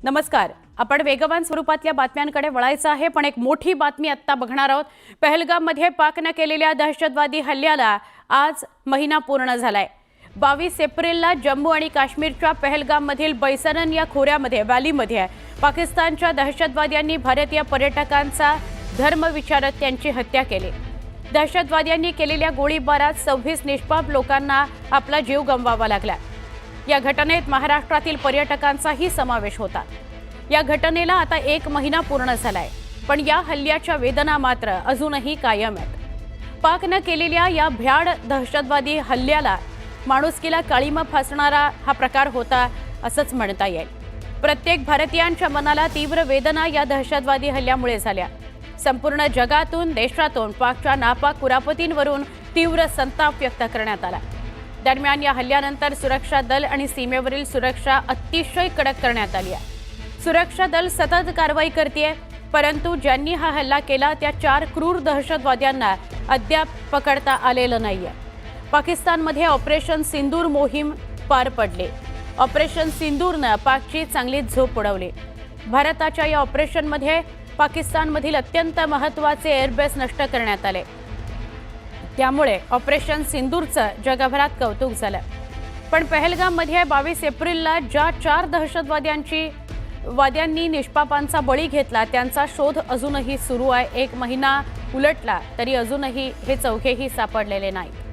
नमस्कार. आपण वेगवान स्वरूपातल्या बातम्यांकडे वळायचं आहे, पण एक मोठी बातमी आता बघणार आहोत. पहलगाममध्ये पाकने केलेल्या दहशतवादी हल्ल्याला आज महिना पूर्ण झालाय. 22 एप्रिलला जम्मू आणि काश्मीरच्या पहलगाममधील बैसरन या खोऱ्यामध्ये व्हॅलीमध्ये पाकिस्तानच्या दहशतवाद्यांनी भारतीय पर्यटकांचा धर्म विचारत त्यांची हत्या केली. दहशतवाद्यांनी केलेल्या गोळीबारात 26 निष्पाप लोकांना आपला जीव गमवावा लागला. या घटनेत महाराष्ट्रातील पर्यटकांचाही समावेश होता. या घटनेला आता 1 महिना पूर्ण झालाय, पण या हल्ल्याच्या वेदना मात्र अजूनही कायम आहेत. पाकने केलेल्या या भ्याड दहशतवादी हल्ल्याला माणुसकीला काळीमा फासणारा हा प्रकार होता असंच म्हणता येईल. प्रत्येक भारतीयांच्या मनाला तीव्र वेदना या दहशतवादी हल्ल्यामुळे झाल्या. संपूर्ण जगातून देशातून पाकच्या नापाक कुरापतींवरून तीव्र संताप व्यक्त करण्यात आला. दरम्यान या हल्ल्यानंतर सुरक्षा दल आणि सीमेवरील सुरक्षा अतिशय कडक करण्यात आली आहे. सुरक्षा दल सतत कारवाई करतेय, परंतु ज्यांनी हा हल्ला केला त्या 4 क्रूर दहशतवाद्यांना अद्याप पकडता आलेलं नाहीये. पाकिस्तानमध्ये ऑपरेशन सिंदूर मोहीम पार पडली. ऑपरेशन सिंदूरनं पाकची चांगलीच झोप उडवली. भारताच्या या ऑपरेशनमध्ये पाकिस्तानमधील अत्यंत महत्त्वाचे एअरबेस नष्ट करण्यात आले. त्यामुळे ऑपरेशन सिंदूरचं जगभरात कौतुक झालं. पण पहलगाममध्ये 22 एप्रिलला ज्या 4 दहशतवाद्यांनी निष्पापांचा बळी घेतला त्यांचा शोध अजूनही सुरू आहे. 1 महिना उलटला तरी अजूनही हे चौघेही सापडलेले नाहीत.